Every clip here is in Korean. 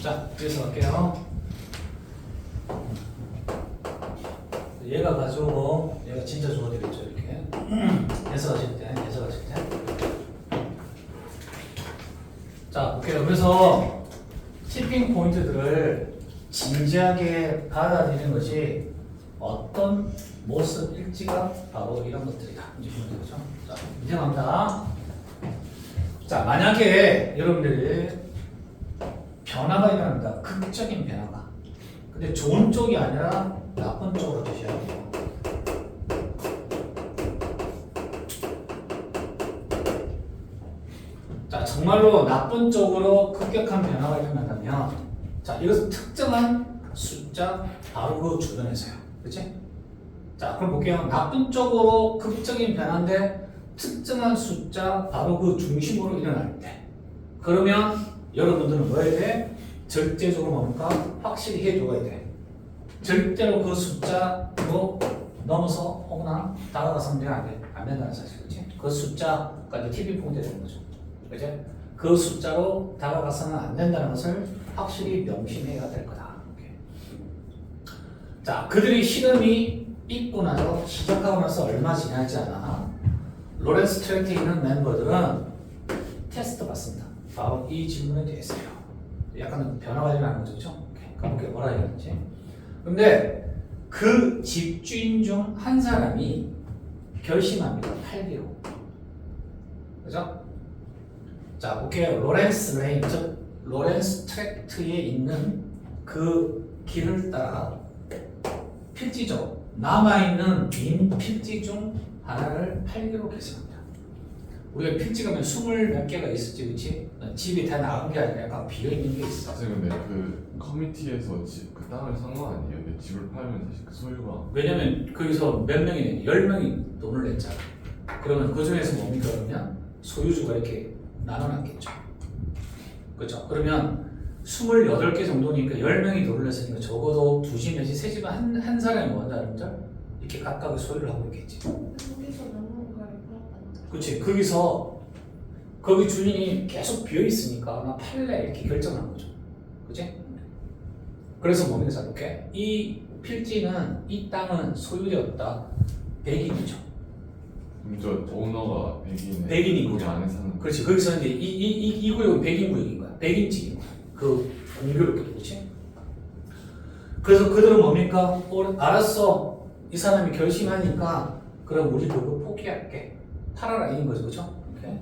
자, 뒤에서 갈게요. 얘가 가지고 얘가 진짜 좋아되겠죠 이렇게. 해석하실 때. 자, 볼게요. 그래서 티핑 포인트들을 진지하게 받아들이는 것이 어떤 모습일지가 바로 이런 것들이다. 이제 보면 되죠. 자, 이제 갑니다. 자, 만약에 여러분들이 변화가 일어납니다. 극적인 변화가. 근데 좋은 쪽이 아니라 나쁜 쪽으로 드셔야 돼요. 자, 정말로 나쁜 쪽으로 급격한 변화가 일어난다면, 자, 이것은 특정한 숫자 바로 그 주변에서요. 그치? 자, 그럼 볼게요. 나쁜 쪽으로 극적인 변화인데 특정한 숫자 바로 그 중심으로 일어날 때. 그러면 여러분들은 뭐 해야 돼? 절대적으로 뭡니까? 확실히 해줘야 돼. 절대로 그 숫자로 넘어서 혹은 다가가서는 안 된다는 사실. 그치? 그 숫자가 이제 TV 포인트가 되는 거죠. 그치? 그 숫자로 다가가서는 안 된다는 것을 확실히 명심해야 될 거다. 이렇게. 자, 그들이 실험이 있고 나서 시작하고 나서 얼마 지나지 않아 로렌스 트랙트에 있는 멤버들은 테스트 받습니다. 바로 이 질문에 대해서요. 약간 변화가 일어나는 거죠, 그렇죠? 가볼게요. 뭐라 해야 되는지. 근데 그 집주인 중 한 사람이 결심합니다. 팔기로. 그죠? 자, 볼게요. 로렌스 레인, 즉 로렌스 트랙트에 있는 그 길을 따라 필지죠. 남아있는 빈 필지 중 하나를 팔기로 결심합니다. 우리가 필지가 몇 20몇 개가 있었지, 그렇지? 집이 다 나온 게 아니라 약간 비어있는 게 있어. 사실 근데 그 커뮤니티에서 그 땅을 산 거 아니에요? 근데 집을 팔면 사실 그 소유가 왜냐면 거기서 몇 명이 10명이 돈을 냈잖아. 그러면 그 중에서 뭡니까? 그러면 소유주가 이렇게 나눠놨겠죠. 그렇죠? 그러면 28개 정도니까 10명이 돈을 냈으니까 적어도 2집 내지 3집은 한 사람이 원하는들 이렇게 각각의 소유를 하고 있겠지. 거기서 나누는 걸 팔았다는 그렇지. 거기서 거기 주인이 계속 비어 있으니까 나 팔래 이렇게 결정한 거죠. 그렇지? 그래서 뭡니까? 자, 이렇게 이 필지는 이 땅은 소유되었다. 백인이죠. 그럼 저 오너가 백인에 백인인 거기 거죠. 안에 사는 그렇지. 거기서 이제 이 구역은 백인 구역인 거야. 백인지인 거야. 그 공교롭게, 그렇지? 그래서 그들은 뭡니까? 알았어. 이 사람이 결심하니까 그럼 우리 그거 포기할게. 팔아라 이인 거죠, 그렇죠? 이렇게.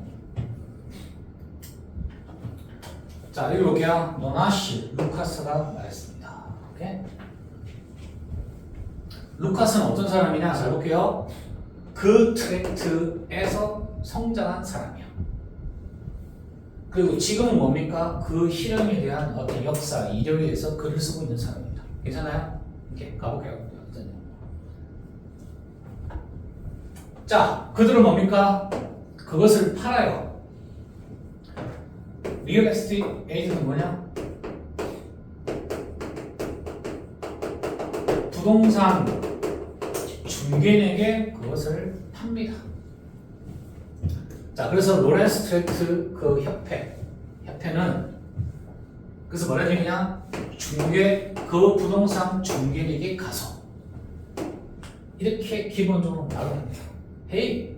자, 여기 볼게요. 노나시, 루카스가 말했습니다. 오케이? 루카스는 어떤 사람이냐? 잘 볼게요. 그 트랙트에서 성장한 사람이야. 그리고 지금은 뭡니까? 그 실험에 대한 어떤 역사, 이력에 대해서 글을 쓰고 있는 사람입니다. 괜찮아요? 이렇게 가볼게요. 자, 그들은 뭡니까? 그것을 팔아요. 리얼 에스테이트 에이전트는 뭐냐? 부동산 중개인에게 그것을 팝니다. 자, 그래서 로렌스 트랙트 그 협회는 그래서 뭐라 얘기냐? 그 부동산 중개인에게 가서 이렇게 기본적으로 말을 합니다. 헤이,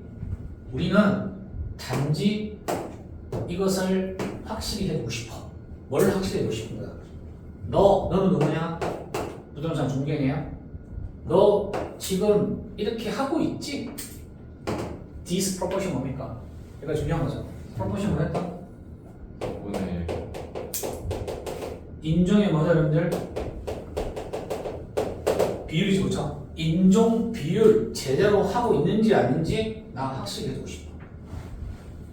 우리는 단지 이것을 확실히 해보고 싶어. 뭘 확실히 해보고 싶은 거야? 너는 누구냐? 부동산 중개인이야? 너 지금 이렇게 하고 있지? 디스프로포션 뭡니까? 이거 중요한 거죠. 프로포션 뭐였다? 오늘 인종의 뭐죠, 여러분들? 비율이죠, 그렇죠? 인종 비율 제대로 하고 있는지 아닌지 나 확실히 해두고 싶어.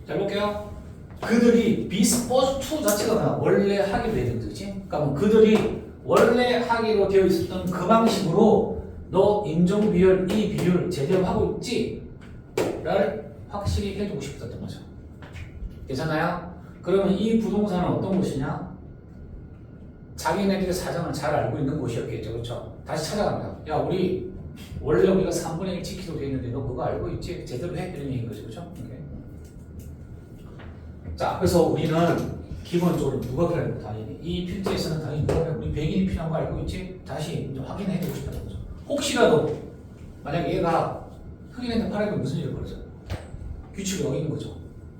자, 볼게요. 그들이 비스포즈2 자체가 원래 하기로 되는 거지. 그러니까 그들이 원래 하기로 되어 있었던 그 방식으로 너 인종 비율, 이 비율 제대로 하고 있지? 를 확실히 해두고 싶었던 거죠. 괜찮아요? 그러면 이 부동산은 어떤 곳이냐? 자기네들의 사정을 잘 알고 있는 곳이었겠죠. 그렇죠? 다시 찾아갑니다. 야, 우리 원래 우리가 3분의 1 지키기로 되어 있는데 너 그거 알고 있지? 제대로 해? 이런 얘기인 거죠. 그렇죠? 오케이. 자, 그래서 우리는 기본적으로 누가 그래요? 당연히 이 필지에서는 당연히 누가 그래요? 우리 백인이 필요한 거 알고 있지? 다시 이제 확인해 주고 싶다는 거죠. 혹시라도 만약 얘가 흑인한테 팔아면 무슨 일이 벌어져요? 규칙이 어긴 거죠.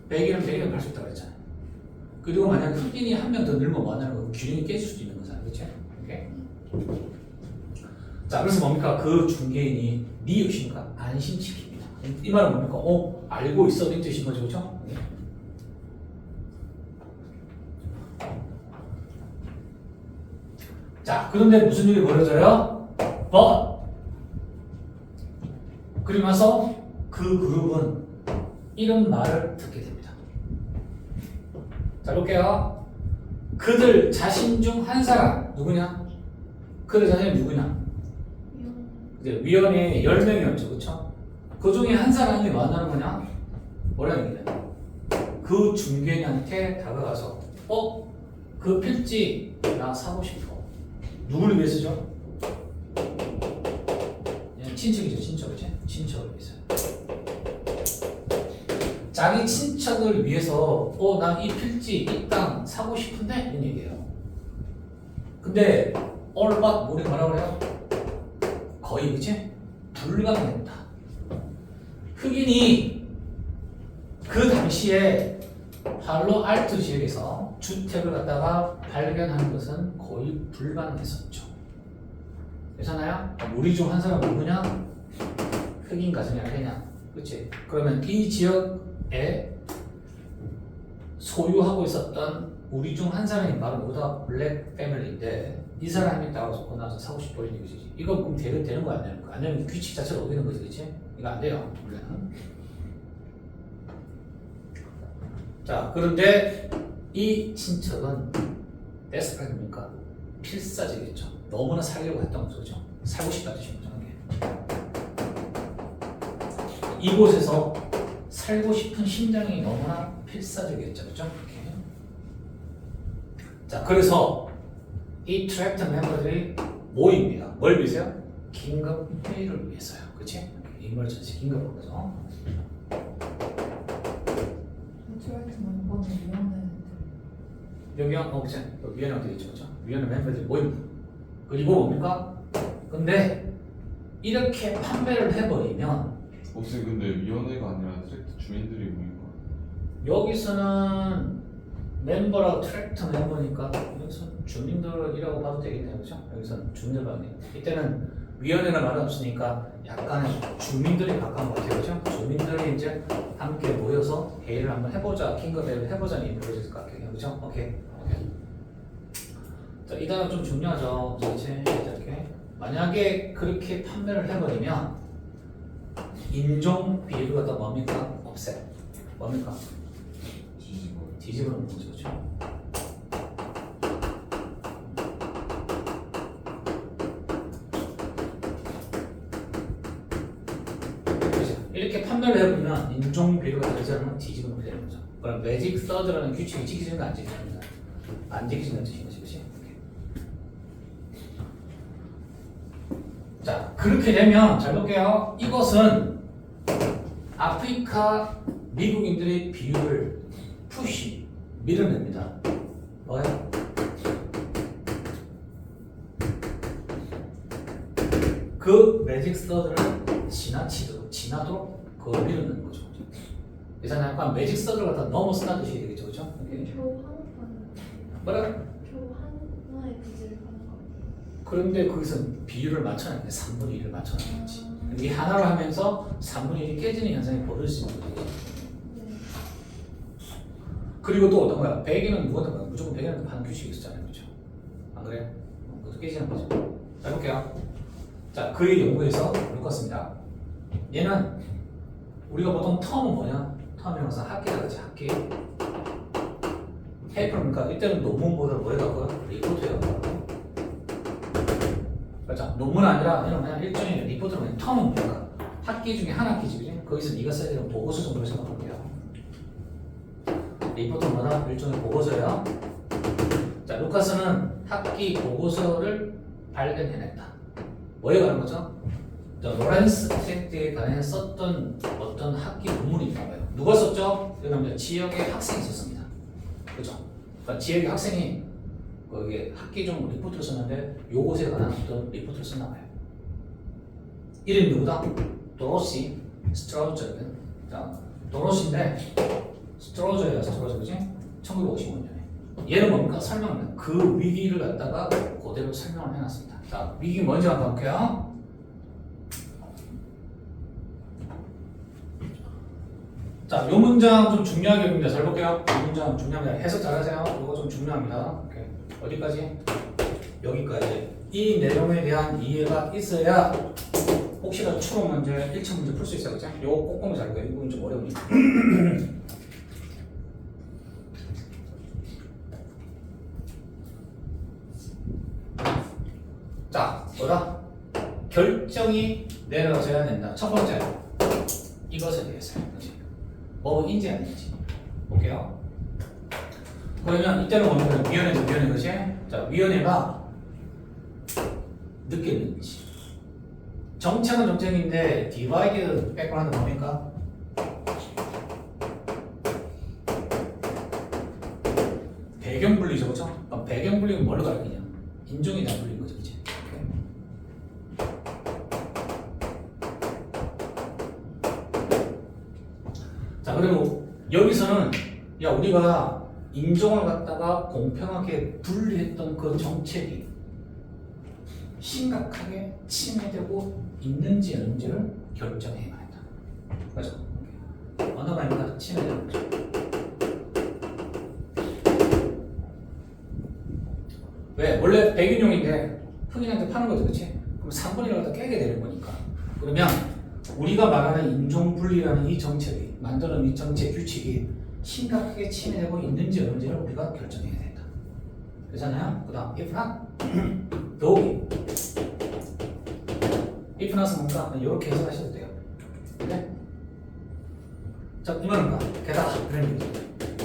백인은 백인을 팔 수 있다고 그랬잖아요. 그리고 만약 흑인이 한 명 더 늘면 뭐 하는 거 균형이 깨질 수도 있는 거잖아요. 그렇죠? 오케이? 자, 그래서 뭡니까? 그 중개인이 네 역시니까 안심시킵니다. 이 말은 뭡니까? 알고 있어. 이 뜻인 거죠. 그렇죠? 자, 그런데 무슨 일이 벌어져요? But 그리고 나서 그 그룹은 이런 말을 듣게 됩니다. 자, 볼게요. 그들 자신 중 한 사람 누구냐? 그들 자신이 누구냐? 이제 위원회에 10명이었죠, 그렇죠? 그 중에 한 사람이 뭐 한다는 거냐? 뭐라는 얘기냐? 그 중개인한테 다가가서 그 필지 나 사고 싶어. 누구를 위해서죠? 친척이죠, 친척, 그치? 친척을 위해서. 자기 친척을 위해서 나 이 필지, 이 땅 사고 싶은데? 이런 얘기예요. 근데 all but 우리 뭐라 그래요? 거의 그치? 불가능했다. 흑인이 그 당시에 팔로 알토 지역에서 주택을 갖다가 발견하는 것은 거의 불가능했었죠. 괜찮아요? 우리 중 한 사람 누구냐? 흑인 가정이 아니냐? 그치? 그러면 이 지역에 소유하고 있었던 우리 중 한 사람이 바로 누구다? 블랙 패밀리인데 이 사람이 나와서 나서 사고 싶어 이런 얘기지. 이거 그럼 되는 거 안 되는 거? 안 되면 규칙 자체가 어기는 거지, 그치? 이거 안 돼요, 원래는. 자, 그런데 이 친척은 데스프레드니까 필사적이겠죠. 너무나 살려고 했던 거죠, 그죠? 살고 싶다는 뜻인 거죠, 이게. 이곳에서 살고 싶은 심정이 너무나 필사적이었죠, 그죠? 이렇게. 자, 그래서 이 트랙터 멤버들이 모입니다. 뭘 위해서요? 긴급 회의를 위해서요, 그치? 이멀전시 긴급한 거죠. 여기요? 그치? 위원회 어디 있죠, 그죠? 위원회 멤버들이 모입니다. 그리고 뭡니까? 근데 이렇게 판매를 해버리면 혹시 근데 위원회가 아니라 트랙터 주민들이 모인 거 여기서는 멤버라고 트랙터 멤버니까 여기서는 주민들이라고 봐도 되겠네요, 그죠? 여기서는 주민들 봐도 이때는 위원회가 말은 없으니까 약간의 주민들이 가까운 것 같아요, 그죠? 주민들이 이제 함께 모여서 회의를 한번 해보자, 긴급 회의를 해보자는 일이 벌어질 것 같아요, 그죠? 오케이. 자, 이 단어 좀 중요하죠, 그렇지? 이렇게 만약에 그렇게 판매를 해버리면 인종 비율을 갖다 뭡니까? 없애요. 뭡니까? 뒤집어 놓는 거죠, 그렇죠? 이렇게 판매를 해보면 인종 비율가 다르지 뒤집어 놓게 되는 거죠. 그럼 매직 서드라는 규칙이 지키지는 거 안 지켜집니다. 안 지키지는 뜻인 거지, 그렇지? 자, 그렇게 되면 잘 볼게요. 이것은 아프리카 미국인들의 비율을 푸시 밀어냅니다. 뭐예요? 그 매직 서드를 지나도록 그걸 밀어내는 거죠. 그래서 약간 매직 서드를 갖다 넘어서는 뜻이 되겠죠, 그렇죠? 뭐라? 표 하나의 부지를 하는 거. 그런데 거기서 비율을 맞춰놨는데 3분의 1을 맞춰놨겠지. 이게 하나로 하면서 3분의 1이 깨지는 현상이 벌어질 수 있는 거죠. 그리고 또 어떤 거야? 백에는 누구한테 파는 무조건 백에는 파는 규칙이 있었잖아요, 그렇죠? 안 그래요? 그것도 깨지는 거죠. 자, 볼게요. 자, 그의 연구에서 묶었습니다. 얘는 우리가 보통 텀은 뭐냐? 텀이라서 학기다 그렇지, 학기. 페이퍼니까 이때는 논문보다 뭐 해갖고요? 리포트예요. 그렇죠? 논문 아니라 이런 그냥 일종의 리포트는 텀은 뭐니까 학기 중에 한 학기지, 그지? 거기서 네가 써야 되는 보고서 정도로 생각할게요. 리포트는 뭐다? 일종의 보고서예요. 자, 루카스는 학기 보고서를 발견해냈다. 뭐에 관한 거죠? 로렌스 트랙트에 관해 썼던 어떤 학기 논문이 있나 봐요. 누가 썼죠? 여러분 지역의 학생이 썼습니다. 그죠? 그러니까 지역의 학생이 거기에 학기 중 리포트를 썼는데 요것에 관한 어떤 리포트를 썼나 봐요. 이름이 누구다? 도로시 스트라우저거든. 자, 도로시인데 스트라우저야 스트라우저 그지? 1955년에. 얘는 뭡니까? 설명을 그 위기를 갖다가 그대로 설명을 해놨습니다. 자, 위기 뭔지 한번 볼게요. 자, 요 문장 좀 중요하게 봅니다. 잘 볼게요. 이 문장 중요합니다. 해석 잘하세요. 이거 좀 중요합니다. 오케이. 어디까지? 여기까지. 이 내용에 대한 이해가 있어야 혹시라도 추론 문제, 1차 문제 풀 수 있어요. 그죠? 요거 꼭 보면 잘 거예요. 이건 좀 어려우니까. 자, 뭐다? 결정이 내려져야 된다. 첫 번째, 이것에 대해서요. 그치? 뭐인지 아닌지 볼게요. 그러면 이때는 뭐냐면 위원회 것이 자 위원회가 느꼈는지 정책은 정책인데 디바이드 백그라운드 뭡니까? 배경 분리죠, 그렇죠? 그럼 배경 분리는 뭘로 가르치냐? 인종에 대한 분리인 거죠, 그렇지? 자, 그리고 여기서는 야 우리가 인종을 갖다가 공평하게 분리했던 그 정책이 심각하게 침해되고 있는지 없는지를 결정해야 한다. 그렇죠? 어느 말입니까? 침해되는 거죠. 왜? 원래 백인용인데 흑인한테 파는 거죠, 그렇지? 그럼 3분의 1을 갖다 깨게 되는 거니까. 그러면 우리가 말하는 인종분리라는 이 정책이 만드는 이 정책 규칙이 심각하게 침해되고 있는지 없는지를 우리가 결정해야 된다. 그렇잖아요? 그 다음 if not, 더욱이 if not은 뭔가 이렇게 해석하셔도 돼요. 네? 자, 이 말은 뭔가 게다가 이런 얘기죠.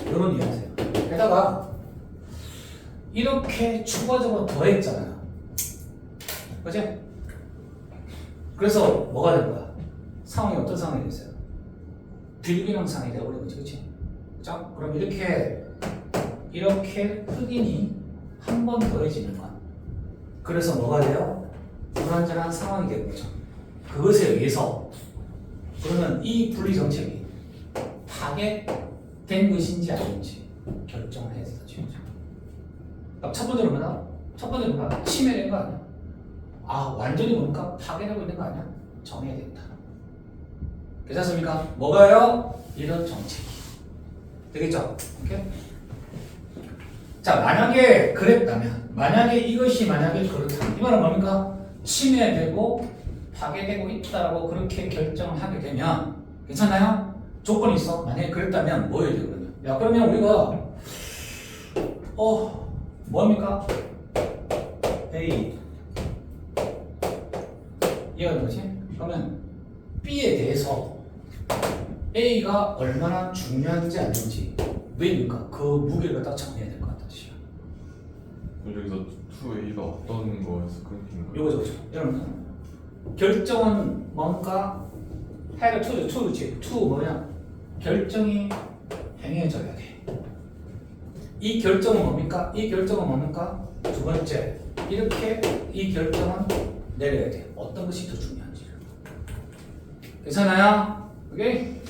이런 이해하세요. 게다가 이렇게 추가적으로 더했잖아요. 그치? 그래서 뭐가 된 거야? 상황이 어떤 상황이 됐어요? 불균형 상황이 되어버린 거지, 그치? 자, 그럼 이렇게 흑인이 한 번 더해지는 건 그래서 뭐가 돼요? 불완전한 상황이 되는 거죠. 그것에 의해서 그러면 이 분리 정책이 파괴된 것인지 아닌지 결정을 해야 되죠. 그럼 첫 번째로 뭐냐? 첫 번째로 뭐냐? 침해된 거 아니야? 아, 완전히 뭔가 파괴되고 있는 거 아니야? 정해야 된다. 괜찮습니까? 뭐가요? 이런 정책이 되겠죠? 오케이? 자, 만약에 그랬다면, 만약에 이것이 만약에 그렇다면, 이 말은 뭡니까? 침해되고 파괴되고 있다라고 그렇게 결정을 하게 되면, 괜찮나요? 조건이 있어. 만약에 그랬다면 뭐 해야 되거든요? 야, 그러면 우리가 뭡니까? A 이해가 되는 거지? 그러면 B에 대해서 A가 얼마나 중요한지 아닌지 왜입니까? 그 무게를 딱 정해야 될 것 같다. 그럼 여기서 2A가 어떤 거에서 끊긴 거예요? 요거죠. 여러분 결정은 뭔가 해가 2지. 2 뭐냐? 결정이 행해져야 돼. 이 결정은 뭡니까? 이 결정은 뭡니까? 두 번째, 이렇게 이 결정은 내려야 돼. 어떤 것이 더 중요한지. 괜찮아요? 오케이?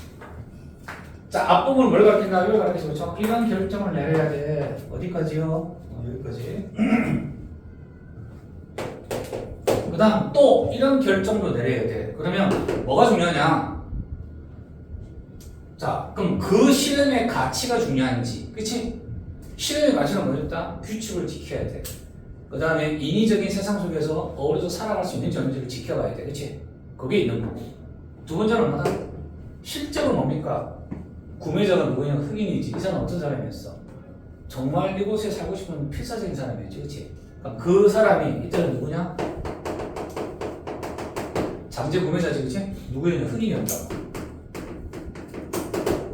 자, 앞부분은 뭘 가르친다? 이걸 가르치죠. 그렇죠? 이런 결정을 내려야 돼. 어디까지요? 여기까지. 그 다음 또 이런 결정도 내려야 돼. 그러면 뭐가 중요하냐? 자, 그럼 그 실험의 가치가 중요한지. 그치? 실험의 가치는 뭐였다? 규칙을 지켜야 돼. 그 다음에 인위적인 세상 속에서 어우러져 살아갈 수 있는지 없는지를 지켜봐야 돼. 그치? 그게 있는 거고. 두 번째는 뭐다? 실제로 뭡니까? 구매자가 누구냐? 흑인이지. 이 사람은 어떤 사람이었어? 정말 이곳에 살고 싶은 필사적인 사람이었지. 그치? 그러니까 그 사람이 이때는 누구냐? 잠재 구매자지. 그치? 누구였냐? 흑인이었다고.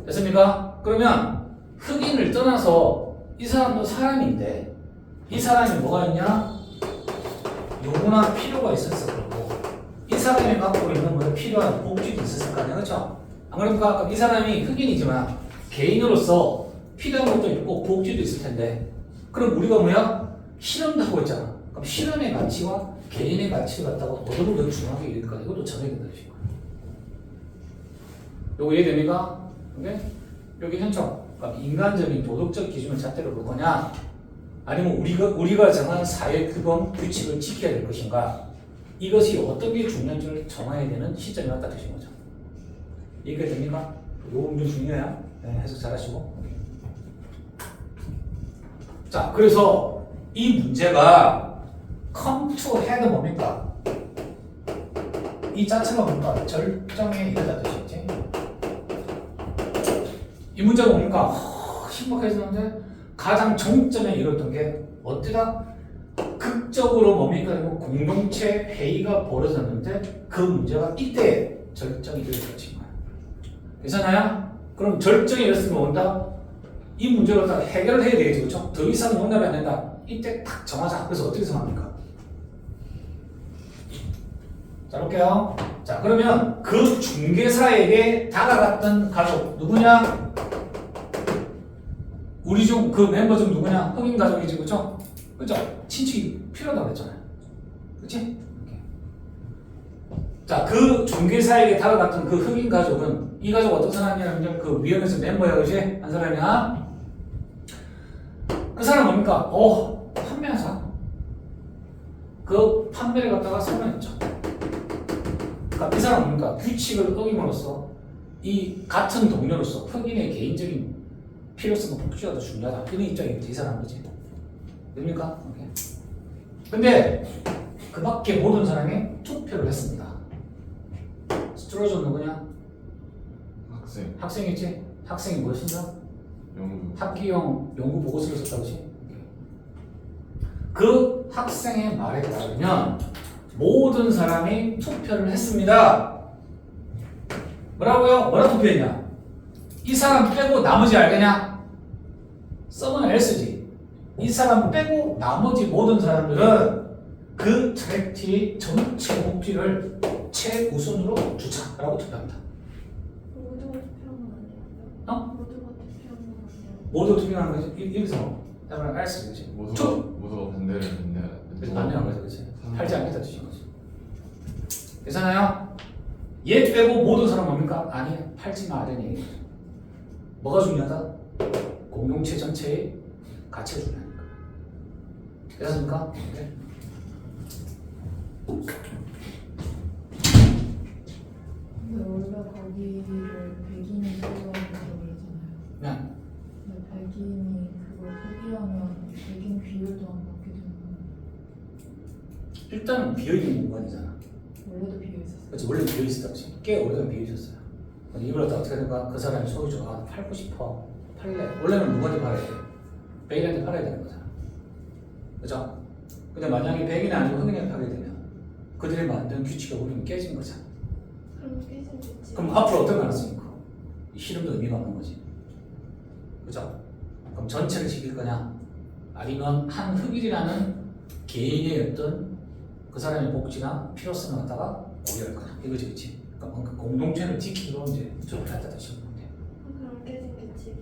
됐습니까? 그러면 흑인을 떠나서 이 사람도 사람인데 이 사람이 뭐가 있냐? 요구나 필요가 있었을 거고 이 사람이 갖고 있는 거에 필요한 복지도 있었을 거 아니야, 그렇죠? 안 그러니까 이 사람이 흑인이지만 개인으로서 필요한 것도 있고 복지도 있을 텐데 그럼 우리가 뭐야? 실험다고 했잖아. 그럼 실험의 가치와 개인의 가치를 갖다가 어느 걸 중요하게 여길까? 이것도 정해야 된다는 거야. 요거 이해됩니까? 근데 여기 현청 그러니까 인간적인 도덕적 기준을 잣대로 볼 거냐? 아니면 우리가 정한 사회 규범 규칙을 지켜야 될 것인가? 이것이 어떻게 중요한지를 정해야 되는 시점이 왔다 되신 거죠. 이해가 됩니까? 요거 문제 중요해요. 네, 해석 잘하시고. 자, 그래서 이 문제가 come to head 뭡니까? 이 자체가 뭡니까? 절정에 이르다 뜻이지. 이 문제가 뭡니까? 신박해지는데 가장 정점에 이뤘던 게 어때다? 극적으로 뭡니까? 공동체 회의가 벌어졌는데 그 문제가 이때 절정에 이르렀던 거야. 괜찮아요? 그럼 절정에 이르렀으면 온다? 이 문제를 갖다가 해결을 해야 되겠죠. 그렇죠? 더 이상 용납이 안 된다. 이때 딱 정하자. 그래서 어떻게 정합니까? 자, 볼게요. 자, 그러면 그 중개사에게 다가갔던 가족 누구냐? 우리 중 그 멤버 중 누구냐? 흑인 가족이지, 그렇죠? 그렇죠? 친척이 필요하다고 그랬잖아요. 그렇지? 자, 그 중개사에게 다가갔던 그 흑인 가족은 이 가족 어떤 사람이냐면 그 위원회에서 멤버야, 그렇지? 한 사람이야. 그 사람 뭡니까? 판매한 사람. 그 판매를 갖다가 설명했죠. 그러니까 이 사람 뭡니까? 규칙을 어김으로써 이 같은 동료로서 흑인의 개인적인 필요성과 복지가 더 중요하다. 이런 입장이겠지, 이 사람, 그지? 됩니까? 오케이. 근데 그 밖에 모든 사람이 투표를 했습니다. 스트로존 누구냐? 학생 학생이지? 학생이 뭘 쓴다? 연구 학기용 연구 보고서를 썼다, 그지? 그 학생의 말에 따르면 모든 사람이 투표를 했습니다. 뭐라고요? 뭐라 투표했냐? 이 사람 빼고 나머지 알겠냐? 써는 S지. 이 사람 빼고 나머지 모든 사람들은 그 트랙티 전체 목표를 최우선으로 주자라고 투표합니다. 모두가 투표하면 안 돼요? 어? 모두가 투표하면 안 돼요? 모두 투표하는 거지. 여기서 답을 S 그지? 모두가 반대를 그래서 반대하는 거지, 그지? 팔지 않겠다 주신 거지. 괜찮아요? 얘 빼고 모든 사람 뭡니까? 아니, 팔지 마라는 얘기죠. 뭐가 중요하다? 공동체 전체의 가치가 중요하니까. 됐습니까? 네. 근데 원래 거기를 백인이 소유한다고 그러잖아요. 네. 근데 백인이 그걸 포기하면 백인 비율도 안 받게 되는 거예요. 일단 비어있는 공간이잖아. 원래도 비어 있었어요. 그렇지, 원래 비어있었다, 그치? 꽤 오래전 비어있었어요. 이걸 갖다 어떻게 된가? 그 사람이 소유주가 팔고 싶어. 팔래. 원래는 누구한테 팔아야 돼? 백인한테 팔아야 되는 거잖아. 그죠? 근데 만약에 백인이 아니고 흑인한테 팔게 되면 그들이 만든 규칙이 우리는 깨진 거잖아. 그럼 깨진 규칙. 그럼 앞으로 어떤 가능성이 커? 이 실험도 의미가 없는 거지. 그죠? 그럼 전체를 지킬 거냐? 아니면 한 흑인이라는 개인의 어떤 그 사람의 복지나 필요성을 갖다가 고려할 거냐? 이거지, 그치? 그러니까 공동체를 지키기로 이제 저걸 했다 다시 보면 돼. 그럼 깨진 규칙이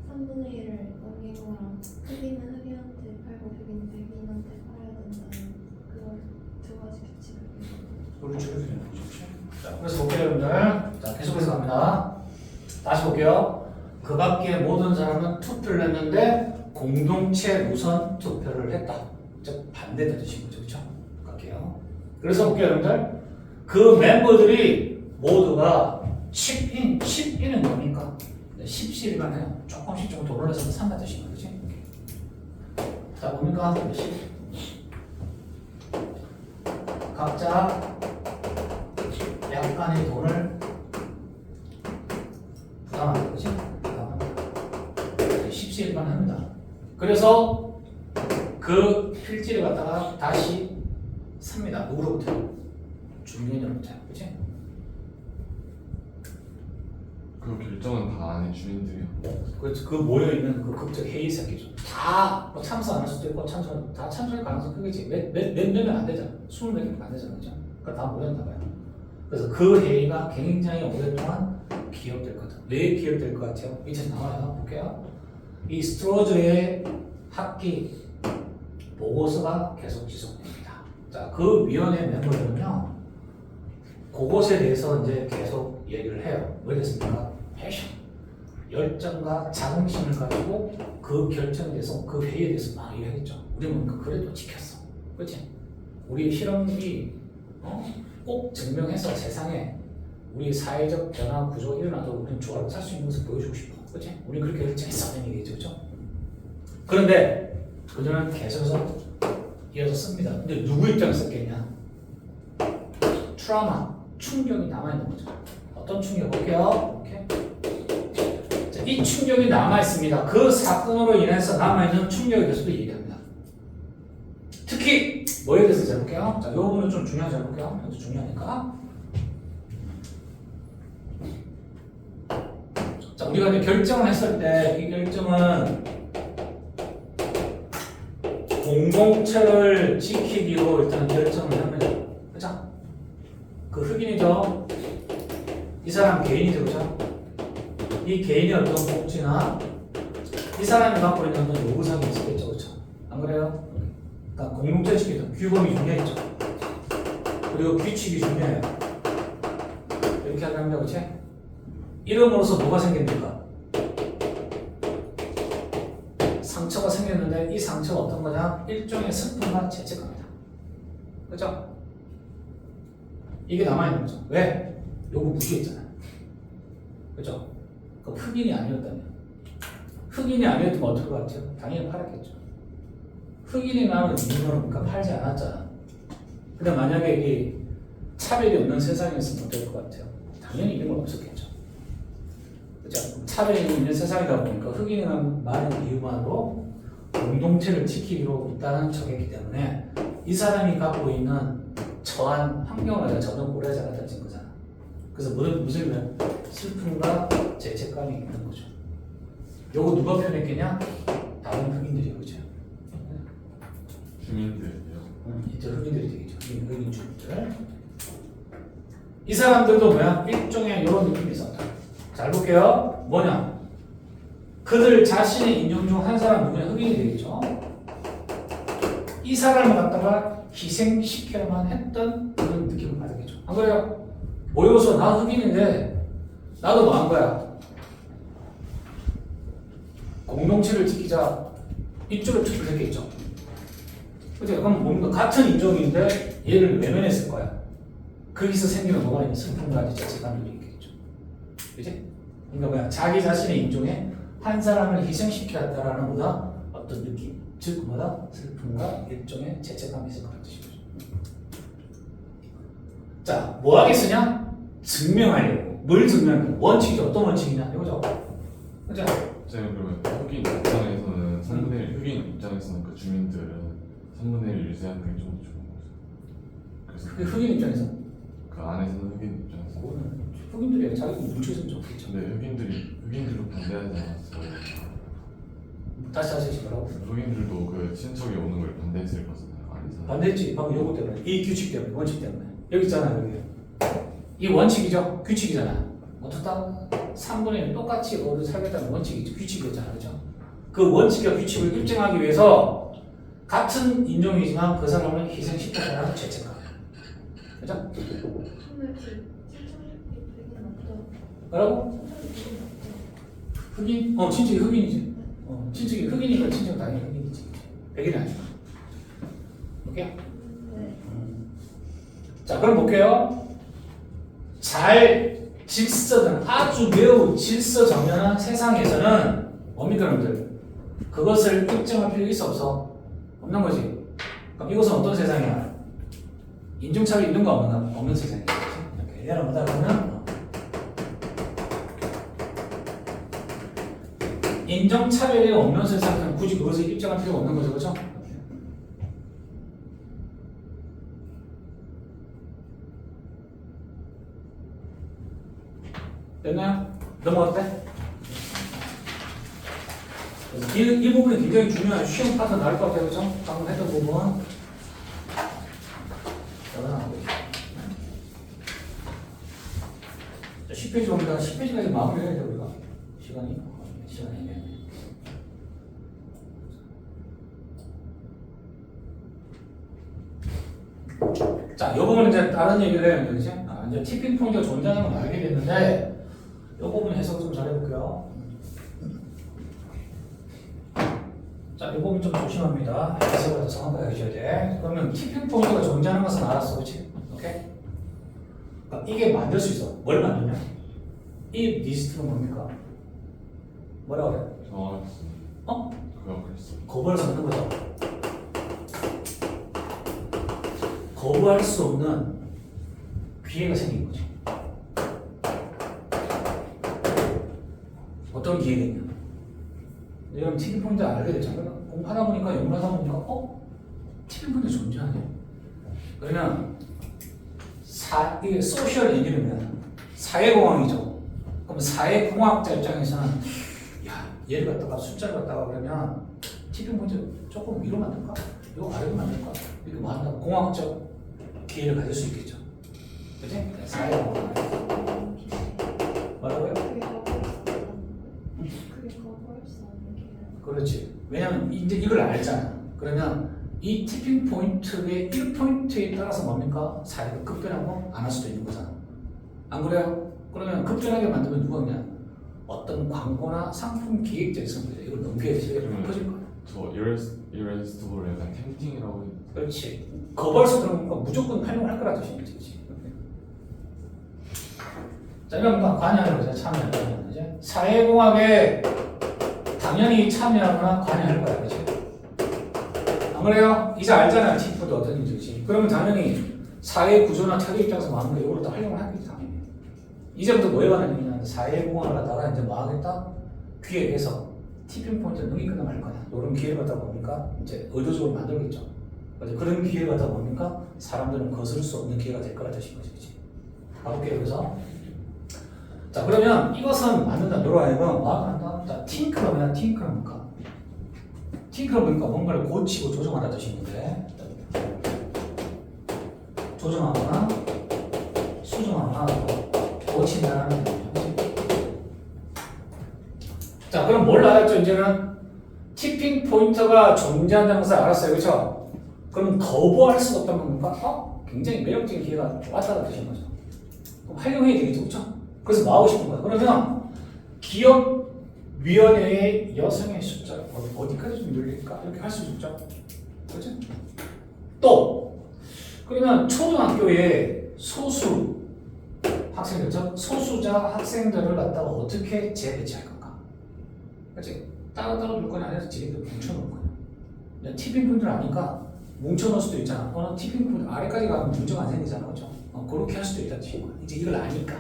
3분의 1을 어기거나 흑인은 흑인한테 팔고 백인은 백인한테 팔아야 된다는 그걸 두 가지 규칙을 우리 줄여서 되는 거죠. 자, 그래서 볼게요, 여러분들. 자, 계속해서 갑니다. 다시 볼게요. 그 밖에 모든 사람은 투표를 했는데 공동체 우선 투표를 했다. 즉 반대된 뜻인 거죠, 그렇죠? 갈게요. 그래서 볼게요, 여러분들. 그 멤버들이 모두가 칩인은 뭡니까? 10실만 해요. 조금씩 돈을 내서 산다 뜻인 거지. 자, 뭡니까? 10. 각자 약간의 돈을 부담한다, 그치? 부담한다. 10실만 합니다. 그래서 그 필지를 갖다가 다시 삽니다. 누구로부터? 주민으로부터, 그치? 그 결정은 다 안에 주민들이요. 그 모여있는 그 극적 회의 새끼죠. 다 뭐 참석 안 할 수도 있고 다 참석할 가능성 크겠지. 몇 명은 안 되잖아. 20몇 명밖에 안 되잖아, 그죠? 그러니까 다 모였나 봐요. 그래서 그 회의가 굉장히 오랫동안 기억될 것 같아요. 왜 기억될 것 같아요? 밑에서 나와요. 볼게요. 이 스트로즈의 학기 보고서가 계속 지속됩니다. 자, 그 위원회 멤버들은요, 그것에 대해서 이제 계속 얘기를 해요. 뭐에 대해서입니까? 패션, 열정과 자긍심을 가지고 그 결정에 대해서, 그 회의에 대해서 막 얘기하겠죠. 우리는 그래도 지켰어. 그렇지? 우리 실험이 꼭 증명해서 세상에 우리 사회적 변화 구조가 일어나도 우리는 좋아하고 살 수 있는 것을 보여주고 싶어. 그렇지? 우리는 그렇게 결정했어. 하는 얘기죠. 그렇죠? 그런데 그들은 계속해서 이어서 씁니다. 근데 누구 입장에서 썼겠냐? 트라우마, 충격이 남아있는 거죠. 어떤 충격 볼게요. 이렇게. 자, 이 충격이 남아있습니다. 그 사건으로 인해서 남아있는 충격에 대해서도 얘기합니다. 특히 뭐에 대해서 잘 볼게요. 자, 이 부분은 좀 중요하게 잘 볼게요. 이것도 중요하니까. 자, 우리가 이제 결정을 했을 때 이 결정은 공동체를 지키기로 일단 결정을 합니다. 그죠? 그 흑인이죠. 이 사람 개인이죠. 그죠? 이 개인의 어떤 복지나 이 사람이 갖고 있는 어떤 요구사항이 있겠죠. 그죠? 안 그래요? 그러니까 공동체 지키는 규범이 중요했죠. 그리고 규칙이 중요해요. 이렇게 하면 그치? 이름으로써 뭐가 생깁니까? 상처가 생겼는데 이 상처가 어떤 거냐? 일종의 슬픔과 죄책감이다. 그죠? 이게 남아있는 거죠. 왜? 요거 무시했잖아요. 그죠? 그 흑인이 아니었다면 흑인이 아니었으면 어떨 것 같아요? 당연히 팔았겠죠. 흑인이 나오는 이유는 그러니까 팔지 않았잖아. 근데 만약에 이게 차별이 없는 세상이었으면 어떨 것 같아요? 당연히 이런 건 없었겠죠. 그죠? 차별이 있는 세상이다 보니까 흑인이라는 말의 이유만으로 공동체를 지키기로 일단은 정했기 때문에 이 사람이 갖고 있는 처한 환경을 내가 점점 고려하지 않았다는 거잖아. 그래서 무슨 슬픔과 죄책감이 있는 거죠. 요거 누가 표현했겠냐? 다른 흑인들이 그죠. 주민들이요. 이제 흑인들이 되겠죠. 흑인 주민들. 이 사람들도 뭐야? 일종의 이런 느낌이 있었다. 잘 볼게요. 뭐냐? 그들 자신의 인종 중 한 사람 누구냐? 흑인이 되겠죠. 이 사람을 갖다가 희생시켜야만 했던 그런 느낌을 받았겠죠. 안 그래요? 모여서 나 흑인인데 나도 뭐 한 거야? 공동체를 지키자 이쪽을 투표했겠죠. 그치? 그럼 뭔가 같은 인종인데 얘를 외면했을 거야. 거기서 생기는 뭐가 있는 슬픔과 죄책감이 있겠죠. 그치? 그러니까 뭐야? 자기 자신의 인종에 한 사람을 희생시켰다라는 보다 어떤 느낌, 즉 뭐다? 슬픔과 일종의 죄책감이 있을 것 같으신 거죠. 자, 뭐 하겠으냐? 증명하려고. 뭘 증명하려고? 원칙이죠. 어떤 원칙이냐? 이거죠. 그죠? 선생님 그러면 흑인 입장에서는 3분의 1 흑인 입장에서는 그 주민들은 3분의 1 유지하는 게 좀 더 좋은 거죠. 그래서 그 흑인 입장에서 그 안에서는 흑인 입장에서 그거는 흑인들이 자기 뭉쳐있으면 좋겠죠. 근데 흑인들도 반대하지 않았어요. 다시 하시지 말라고. 흑인들도 그 친척이 오는 걸 반대했을 거잖아요. 안에서는. 반대했지. 방금 요거 때문에. 이 규칙 때문에. 원칙 때문에. 여기 있잖아요. 여기. 이 원칙이죠. 규칙이잖아요. 어떻다? 3분의 1 똑같이 어디 살겠다는 원칙이죠. 규칙이었잖아요. 그죠? 그 원칙과 규칙을 입증하기 위해서 같은 인종이지만 그 사람을 희생시켰다는 죄책감. 그죠? 정말 되게 많죠. 뭐라고? 흑인? 친척이 흑인이지. 친척이 흑인이니까 친척은 당연히 흑인이지. 백인이 아니야. 오케이? 네. 자, 그럼 볼게요. 잘 질서든 아주 매우 질서정연한 세상에서는 뭡니까, 여러분들? 그것을 입증할 필요가 있어 없어? 없는 거지. 그럼 이것은 어떤 세상이야? 인종차별이 있는 거 없는 세상이야. 이렇게 얘는 뭐다 그러면 인종차별이 없는 세상은 굳이 그것을 입증할 필요가 없는 거죠, 그렇죠? 됐나요? 넘어갔대? 이 부분이 굉장히 중요한 시험 파트 나올 것 같아요, 그죠? 방금 했던 부분. 나오고 있어요. 10페이지 봅니다. 10페이지까지 마무리해야 돼요, 우리가. 시간이 애매하네. 자, 이 부분은 이제 다른 얘기를 해요. 그지? 이제 티핑 포인트가 존재하는 걸 알게 됐는데 이 부분 해석을 좀 잘해볼게요. 자, 이 부분 좀 조심합니다. 해석을 해서 정확하게 해주셔야 돼. 그러면 티핑 포인트가 존재하는 것은 알았어, 그렇지? 오케이? 그러니까 이게 만들 수 있어. 뭘 만드냐? 이 리스트는 뭡니까? 뭐라 그래? 정확했습니다. 어? 그거 그랬어. 거부할 수 없는 거죠. 거부할 수 없는 기회가 생긴 거죠. 어떤 기회가 있냐? 여러분 티핑 포인트 알게 됐잖아요. 공부하다 보니까 연구하다 보니까 티핑 포인트 존재하네. 그러면 이게 소셜 인지는 사회공학이죠. 그럼 사회공학자 입장에서는 야 얘를 갖다가 숫자를 갖다가 그러면 티핑 포인트 조금 위로 만들까? 이거 아래로 만들까? 이렇게 뭐 한다. 공학적 기회를 가질 수 있겠죠. 그치? 사회공학. 뭐라고요? 그게 거부할 수 없는 게 그렇지. 왜냐면 이제 이걸 알잖아. 그러면 이 티핑 포인트의 1포인트에 따라서 뭡니까? 사례가 급변하고 안 할 수도 있는 거잖아. 안 그래요? 그러면 급변하게 만들면 누가 그냥 어떤 광고나 상품 기획자 있으면 이걸 넘겨야 돼. 이게 퍼질 거야. 저 이레스토를 약간 템팅이라고 했는데 그렇지. 거부할 수 없는 거 무조건 활용을 할 거라 뜻이지. 그렇지. 자, 이런 거 관여하는 거죠. 참여하는 거죠. 사회공학에 당연히 참여하거나 관여할 거야. 그렇지. 안 그래요? 이제 알잖아요. 티프도 어떤 인지지. 그러면 당연히 사회 구조나 체계 입장에서 뭐 하는 거 이걸로 또 활용을 하겠지. 당연히. 이제부터 뭐에 관한 얘기냐면 사회공학을 하다가 이제 뭐 하겠다? 기획해서 티핑 포인트 능이 끝나면 할 거냐. 이런 기회를 갖다 보니까 이제 의도적으로 만들겠죠. 그래서 그런 기회를 갖다 보니까 사람들은 거스를 수 없는 기회가 될 거라 뜻인 거지. 그치? 가볼게요. 그래서 자 그러면 이것은 만든다. 노로 아니면 뭐 한다? 자 팅크는 뭐냐? 팅크는 뭔가? 팅크는 보니까 뭔가를 고치고 조정하다 뜻인데 조정하거나 수정하거나 고친다는 뜻이죠. 자 그럼 뭘 알았죠? 이제는 티핑 포인트가 존재한다는 것을 알았어요. 그렇죠? 그럼 거부할 수가 없다는 건가? 굉장히 매력적인 기회가 왔다는 뜻인 거죠. 그럼 활용해야 되겠죠. 그렇죠? 그래서 뭐 하고 싶은 거야? 그러면 기업위원회의 여성의 숫자를 어디까지 좀 늘릴까? 이렇게 할 수 있죠. 그렇죠? 또 그러면 초등학교에 소수 학생들, 즉 소수자 학생들을 갖다가 어떻게 재배치할 건가? 그렇지? 따로 둘 거냐 아니라 지금도 뭉쳐놓을 거냐? 티핑 포인트를 아니까 뭉쳐놓을 수도 있잖아. 티핑 포인트 아래까지 가면 문제가 안 생기잖아. 그렇죠? 그렇게 할 수도 있다는 뜻인 거야. 이제 이걸 아니까.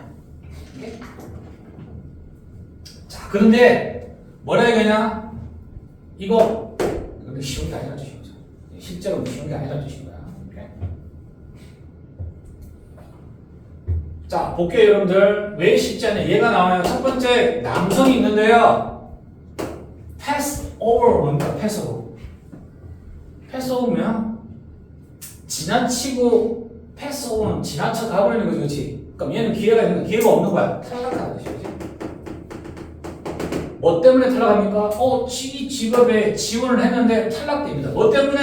오케이? 자, 그런데 뭐라 해야겠냐? 이거 근데 쉬운 게 아니라 뜻인 거죠. 실제로 쉬운 게 아니라 뜻인 거야. 오케이? 자, 볼게요, 여러분들. 왜 쉽지 않냐? 얘가 나와요. 첫 번째, 남성이 있는데요. 패스 오버 뭡니까? 패스 오버. 패스 오버면 지나치고 패스 오버는 지나쳐 가버리는 거지, 그렇지? 그럼 얘는 기회가 있는 거, 기회가 없는 거야. 탈락하는 것이지. 뭐 때문에 탈락합니까? 이 직업에 지원을 했는데 탈락됩니다. 뭐 때문에?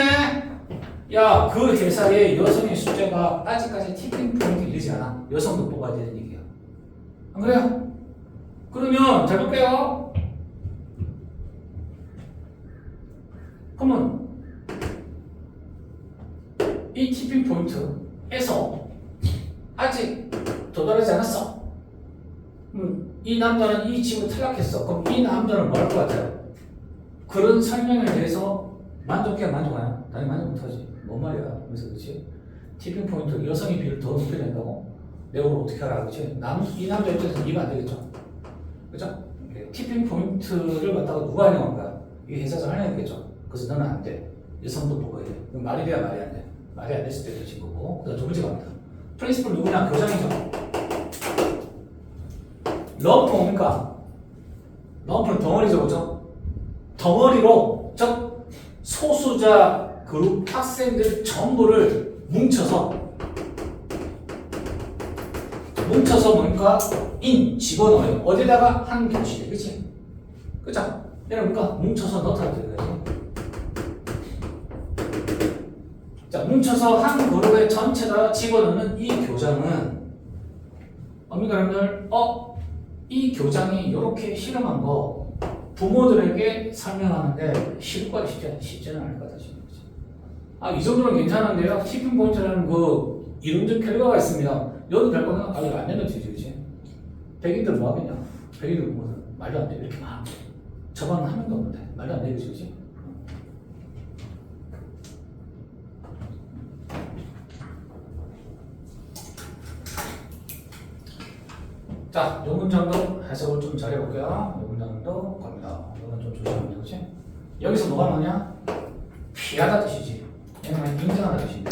야, 그 회사의 여성의 숫자가 아직까지 티핑 포인트 이르지 않아. 여성도 뽑아야 되는 얘기야. 안 그래요? 그러면 잘 볼게요. 그러면 이 티핑 포인트에서 아직 도달하지 않았어. 이 남자는 이 직업에 탈락했어. 그럼 이 남자는 뭐 할 것 같아요? 그런 설명에 대해서 만족해야 만족하냐? 당연히 만족 못하지. 뭔 말이야? 그래서 그렇지? 티핑 포인트 여성의 비율을 더 높여야 된다고? 내가 그걸 어떻게 알아? 그렇지? 이 남자 입장에서 이해가 안 되겠죠? 그렇죠? 티핑 포인트를 갖다가 누가 활용한 거야? 이 회사에서 활용했겠죠? 그래서 너는 안 돼. 여성도 뽑아야 돼. 그럼 말이 돼야 말이 안 돼. 말이 안 됐을 때 되신 거고. 그 다음 두 번째 갑니다. 프린시플 누구냐? 교장이죠. 럼프 뭡니까? 럼프는 덩어리죠, 그죠? 덩어리로, 즉 소수자 그룹 학생들 전부를 뭉쳐서 뭡니까? 집어넣어요. 어디다가? 한 교실에, 그치? 그죠? 얘는 뭡니까? 뭉쳐서 넣다는 뜻이에요. 자, 뭉쳐서 한 그룹에 전체다 집어넣는 이 교장은 어머니가 여러분들 이 교장이 이렇게 실험한 거 부모들에게 설명하는데 쉽지는 않을 것 같다 지금. 이 정도는 괜찮은데요. 티핑 포인트라는 그 이론적 결과가 있습니다. 여도 될 거는 이거 안 되면 되지, 그렇지? 백인들 뭐 하겠냐? 백인들 뭐 말도 안 돼. 이렇게 많아. 저반은 한 명도 없는데 말도 안 돼, 그렇지? 자, 요 문장도 해석을 좀 잘해볼게요. 요 문장도 갑니다. 이건 좀 조심하면 되지. 여기서 뭐가 나오냐? 피하다 뜻이지. 얘는 인정하다 뜻인데.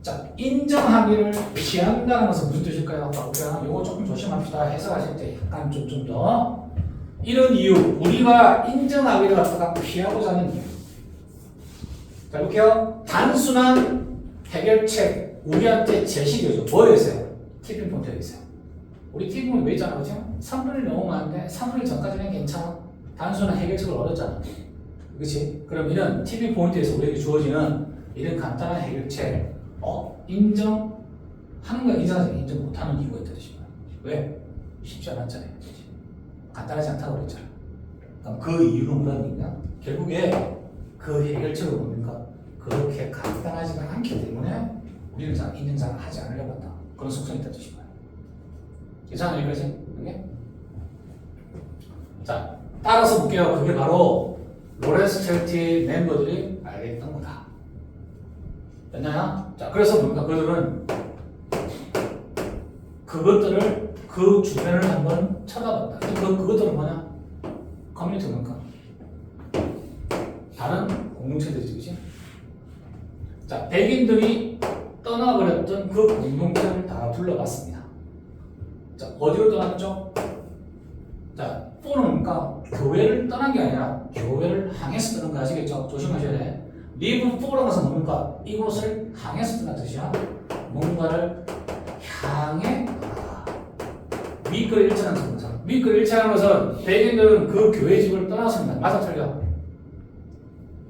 자, 인정하기를 피한다는 것은 무슨 뜻일까요? 볼게요. 요거 조금 조심합시다. 해석하실 때 약간 좀 더. 이런 이유, 우리가 인정하기를 갖다가 피하고자 하는 이유. 자, 볼게요. 단순한 해결책. 우리한테 제시되죠. 뭐였어요? 티핑 포인트가 있어요. 우리 티핑 포인트 왜 있잖아, 그죠? 3분의 1 너무 많은데 3분의 1 전까지는 괜찮아. 단순한 해결책을 얻었잖아. 그렇지? 그럼 이런 티핑 포인트에서 우리에게 주어지는 이런 간단한 해결책, 인정하는 거야, 인정하지 인정 못하는 이유가 있다 뜻이야. 왜? 쉽지 않았잖아요. 그렇지? 간단하지 않다고 그랬잖아. 그럼 그 이유는 뭐라니까? 결국에 그 해결책을 뭡니까? 그렇게 간단하지가 않기 때문에 우리는 인증상을 하지 않으려고 한다. 그런 속성이 있다는 뜻인 거야. 괜찮아요, 여기까지? 이게? 자, 따라서 볼게요. 그게 바로 로렌스 스트레이트 멤버들이 알겠던 거다. 됐나요? 자, 그래서 뭡니까? 그들은 그것들을 그 주변을 한번 쳐다봤다. 그것들은 뭐냐? 커뮤니티 뭡니까? 다른 공동체들이지, 그치? 자, 백인들이 떠나버렸던 그 공동체를 다 둘러봤습니다. 자, 어디로 떠났죠? 자, 또는 뭡니까? 교회를 떠난 게 아니라 교회를 향해서 떠난 거 아시겠죠? 조심하셔야 돼. 리브 포라는 것은 뭡니까? 이곳을 향해서 떠난 뜻이야. 뭔가를 향해 떠나다. 윗글 일치하는 것은 윗글 일치하는 것은 백인들은 그 교회 집을 떠났습니다. 맞아, 틀려?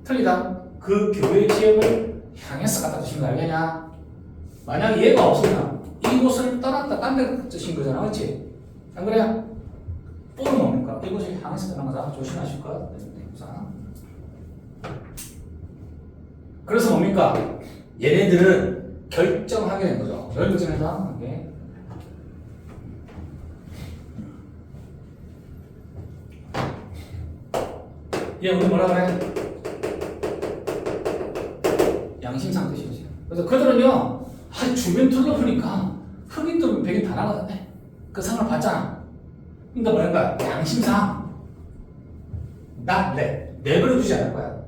틀리다. 그 교회 지역을 향해서 갔다 뜻인 거 알겠냐? 만약 얘가 없으면 이곳을 떠났다 딴 데 뜻인 거잖아, 그렇지? 안 그래? 뽀는 뭡니까? 이곳을 향해서 떠난 거다. 조심하실 것. 그래서 뭡니까? 얘네들은 결정하게 된 거죠. 결정해서 이게 얘 우리 뭐라 그래? 양심상 뜻이지. 그래서 그들은요, 주변 둘러보니까 흑인들은 백인 다 나가던데 그 상을 받잖아. 그러니까 뭐랄까, 양심상 내버려두지 않을 거야.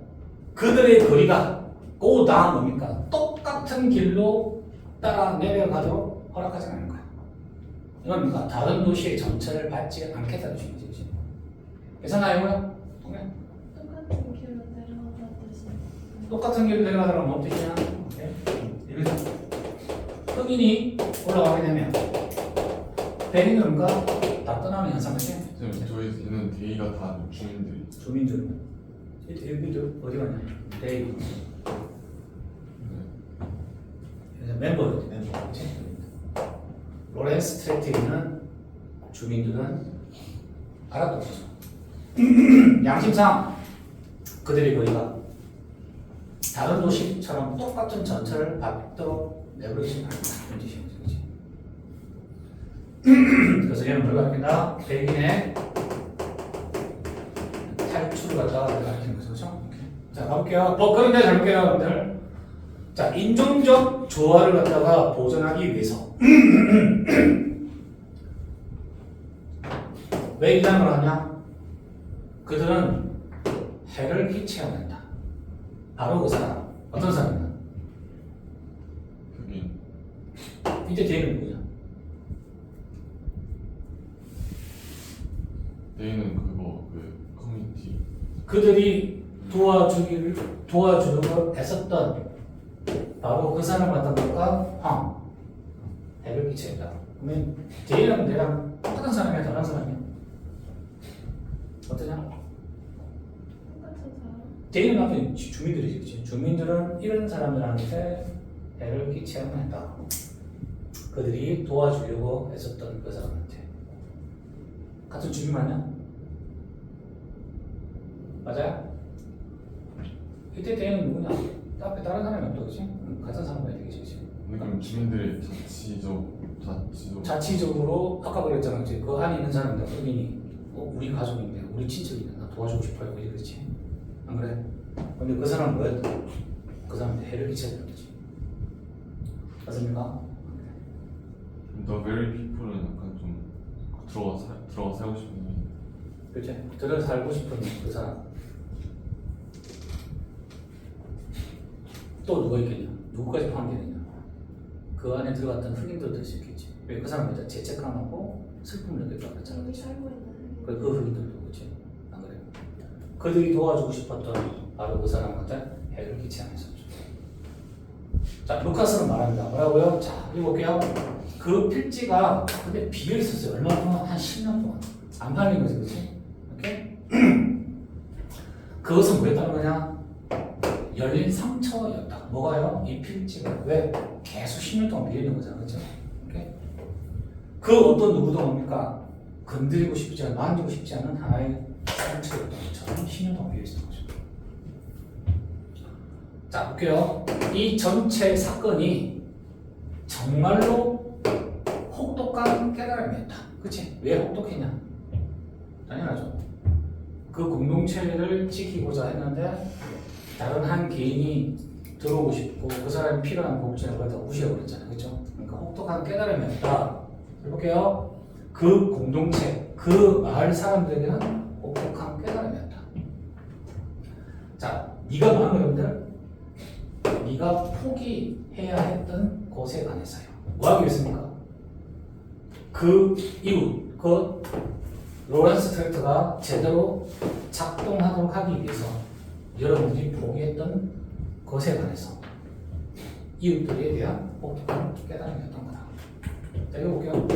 그들의 거리가 go down 뭡니까? 똑같은 길로 따라 내려가도록 허락하지 않을 거야. 이건 뭡니까? 다른 도시의 전체를 받지 않겠다는 뜻이지. 계산하여요? 똑같은 길로 내려가다 뜻이. 똑같은 길로 내려가다가 뭔 뜻이냐? 흑인이 올라가게 되면 백인은 다 떠나는 현상이지. 저희는 대의가 다 주민들이. 주민들. 여기도 어디 갔냐? 데이. 멤버들, 그렇지? 로렌스 스트레이트에 있는 주민들은 알았던 거죠. 양심상 그들의 거리가 다른 도시처럼 똑같은 전철을 받도록 내버리지 않는다. 이런 뜻이죠. 그래서 얘는 뭘 가르친다? 백인의 탈출을 갖다가 가르치는 거죠. 그렇죠? 자, 가볼게요. 그런데 잘 볼게요, 여러분들. 자, 인종적 조화를 갖다가 보존하기 위해서 왜 이 단어를 하냐? 그들은 해를 끼쳐야 된다. 바로 그 사람. 어떤 사람이냐? 흑인. 이제 대인은 누구냐? 대의는 그 커뮤니티. 그들이 도와주려고 애썼던 바로 그 사람을 갖다 볼까? 해를 끼쳐야 된다. 그러면 대인은 내랑 똑같은 사람이야, 다른 사람이야? 어떠냐? 똑같은 사람? 대인은 앞에 주민들이지, 그치? 주민들은 이런 사람들한테 해를 끼치야만 했다. 그들이 도와주려고 했었던 그 사람한테. 같은 주민 맞냐? 맞아요? 이때 대인은 누구냐? 앞에 다른 사람이 없다, 그치? 같은 사람 봐야 되겠지, 그치? 근데 그럼 주민들이 자치적으로 아까 그랬잖아, 그치? 그 안에 있는 사람들, 흑인이 우리 가족인데, 우리 친척인데, 나 도와주고 싶어요, 그렇지? 안 그래? 근데 그 사람은 뭐였다? 그 사람한테 해를 끼쳐야 되는 거지. 맞습니까? The very people은 약간 좀 들어가 살고 싶은 의미. 그치? 들어 살고 싶은 그 사람. 또 누가 있겠냐? 누구까지 포함되느냐? 그 안에 들어갔던 흑인들도 있을 수 있겠지. 왜 그 사람을 일단 죄책감하고 슬픔을 느꼈다고 했잖아. 여기 살고 있는 그 흑인들도 그치? 안 그래? 그들이 도와주고 싶었던 바로 그 사람한테 해를 끼치지 않았었죠. 자, 루카스는 말합니다. 뭐라고요? 자, 읽어볼게요. 그 필지가 근데 비어 있었어요. 얼마 동안? 한 10년 동안. 안 팔린 거지, 그치? 오케이? 그것은 뭐였다는 거냐? 열린 상처였다. 뭐가요? 이 필지가. 왜? 계속 10년 동안 비어 있는 거잖아, 그쵸? 오케이? 그 어떤 누구도 뭡니까? 건드리고 싶지 않은, 만지고 싶지 않은 하나의 상처였던 것처럼 10년 동안 비어 있었던 거죠. 자, 볼게요. 이 전체 사건이 정말로 혹독한 깨달음이었다. 그치? 왜 혹독했냐? 당연하죠. 그 공동체를 지키고자 했는데 다른 한 개인이 들어오고 싶고 그 사람이 필요한 복지를 그걸 다 무시해버렸잖아요. 그쵸? 그러니까 혹독한 깨달음이었다. 해볼게요. 그 공동체, 그 마을 사람들에게는 혹독한 깨달음이었다. 자, 네가 많은 여러분들, 네가 포기해야 했던 것에 관해서요. 뭐 하기 위해서입니까? 그 이후, 그 로렌스 트랙트가 제대로 작동하도록 하기 위해서 여러분들이 포기했던 것에 관해서 이웃들에 대한 혹독한 깨달음이었던 거다. 자, 이거 볼게요.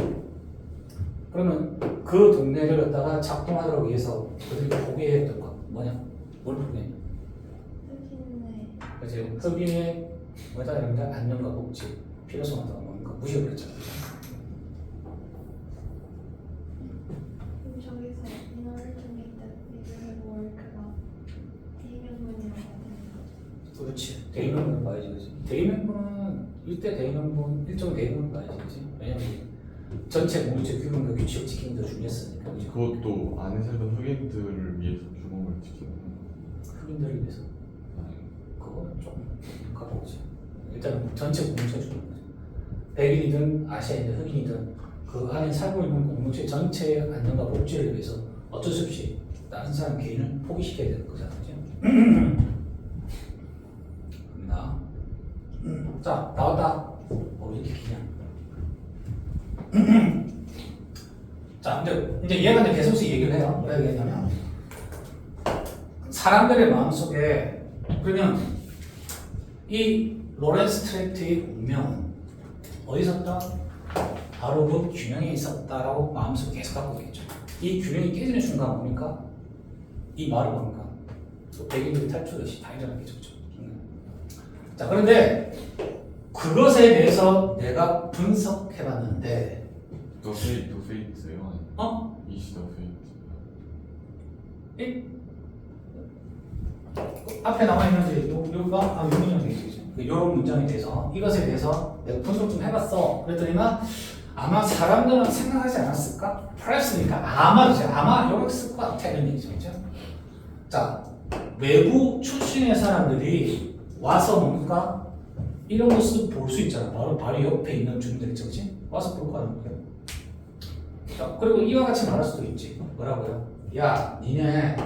그러면 그 동네를 갖다가 작동하도록 위해서 그들이 포기했던 것 뭐냐? 뭘 포기했냐? 흑인의 그래서 흑인의 뭐다 여러분들 안전과 복지 필요성하다고 뭔가 무시해버렸잖아요. 그럼 저기서 in order to make that neighborhood work가 대의명분이라고 하는 그렇지. 대의명분 봐야지, 그지? 대의명분은 이때 대의명분 일종의 대의명분 봐야지, 그지? 왜냐면 전체 공동체 규범과 규칙을 지키는 데 중요했으니까, 그지? 그것도 안에 살던 흑인들을 위해서 규범을 지키는 흑인들을 위해서 아니, 그거는 좀 갖고 오지. 일단은 전체 공동체 주는 거죠. 백인이든 아시아인이든 흑인이든 그 안에 살고 있는 공동체 전체의 안전과 복지를 위해서 어쩔 수 없이 다른 사람 개인을 포기시켜야 되는 거잖아요. 그죠? 갑니다. 자, 나왔다. 왜 이렇게 기냐? 자, 이제 얘가 이제 계속 얘기를 해요. 뭐라 얘기했냐면 사람들의 마음속에 그러면 이 로렌스 트랙트의 운명은 어디 있었다? 바로 그 균형에 있었다라고 마음속에 계속 갖고 있겠죠. 이 균형이 깨지는 순간 뭡니까? 이 말을 뭡니까? 또 백인들이 탈출했이 다 일어났겠죠. 자, 그런데 그것에 대해서 내가 분석해봤는데 The Fate예요? 어? 이시 The Fate. 앞에 나와 있는데 요가 요 문장이 되겠죠. 이런 문장에 대해서 이것에 대해서 내가 분석 좀 해봤어. 그랬더니만 아마 사람들은 생각하지 않았을까? 프레스니까 아마죠. 아마 이랬을 것 같아 이런 얘기죠. 그렇죠? 자, 외부 출신의 사람들이 와서 뭡니까? 이런 모습 볼 수 있잖아. 바로 옆에 있는 주민들 있죠, 그렇지? 와서 볼 거 하는 거예요. 자, 그리고 이와 같이 말할 수도 있지. 뭐라고요? 야, 니네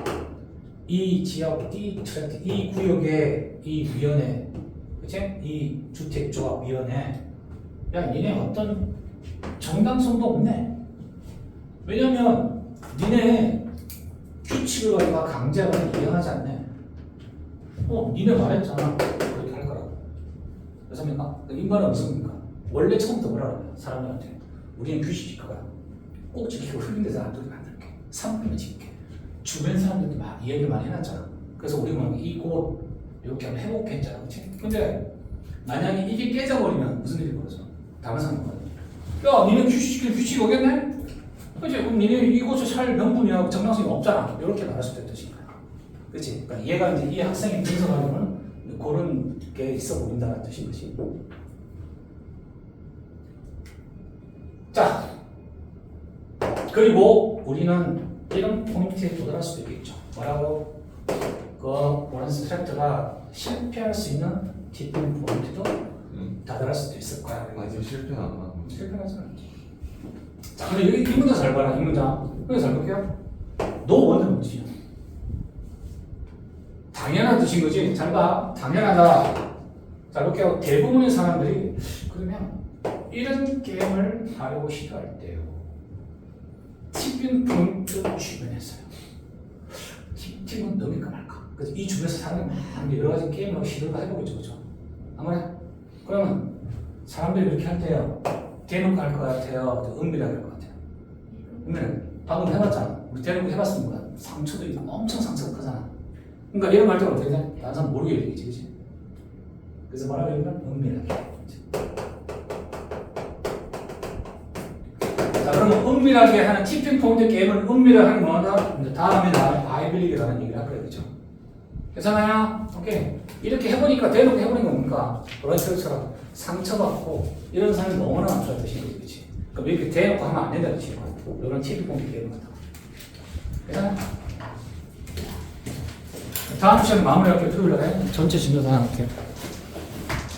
이 지역, 이 트랙트, 이 구역의 이 위원회, 그치? 이 주택조합위원회, 야, 니네 어떤 정당성도 없네. 왜냐면 니네 규칙을 갖다가 강제하거나 이행하지 않네. 니네 말했잖아. 그렇게 할 거라고. 그렇습니까? 이 말은 무슨 겁니까? 원래 처음부터 뭐라 그래요? 사람들한테. 우리는 규칙 지킬 거야. 꼭 지키고 흑인들 사람들도 만들게. 3분면 지킬게. 주변 사람들도 막 이야기 많이 해놨잖아. 그래서 우리는 이곳 이렇게 한번 해볼게 했잖아, 그렇지? 근데 만약에 이게 깨져버리면 무슨 일이 벌어져? 다른 사람이 벌어져. 야, 니네 규칙이 오겠네? 그치? 그럼 니네 이곳에 살 명분이야 정당성이 없잖아. 이렇게 말할 수도 있듯이. 그치? 그러니까 얘가 이제 이 학생이 분석하려면 그런 게 있어 보인다는 뜻인 것이. 자, 그리고 우리는 이런 포인트에 도달할 수도 있겠죠. 뭐라고? 그 원하는 스트레이트가 실패할 수 있는 티핑 포인트도 다다를 수도 있을 거야. 아직 실패는 안 하고. 실패하지 않지. 자, 근데 여기 이 문장 잘 봐라. 이 문장. 여기 잘 볼게요. 노 원은 뭐지? 당연한 뜻인 거지. 잘 봐. 당연하다. 자, 볼게요. 대부분의 사람들이 그러면 이런 게임을 하려고 시도할 때요. 티핑 포인트 주변에서요. 티핑은 넘길까 말까. 그래서 이 주변에서 사람들이 막 여러 가지 게임을 시도를 해보겠죠. 그죠? 안 그래? 그러면 사람들이 이렇게 할 때요. 대놓고 할 것 같아요. 은밀하게 할 것 같아요. 은밀하게. 방금 해봤잖아. 우리 대놓고 해봤으니까 상처도 있고 엄청 상처가 크잖아. 그러니까 이런 말 때는 어떻게 돼? 다른 사람 모르게 얘기지, 그치? 그래서 뭐라고 얘기하면 은밀하게. 자, 그러면 은밀하게 하는 티핑 포인트 게임을 은밀하게 하는 뭐다? 이제 다음에 나는 바이빌릭이라는 얘기를 할 거예요, 그죠? 괜찮아요? 오케이. 이렇게 해보니까, 대놓고 해보니까 뭡니까? 그런처럼 상처받고 이런 사람이 너무나 많다는 뜻인 거지, 그치? 그럼 이렇게 대놓고 하면 안 된다는 뜻이고, 이런 티핑 포인트 게임을 한다. 괜찮아요? 다음 시간에 마무리할게요. 토요일 날에 전체 진도 다 할게요.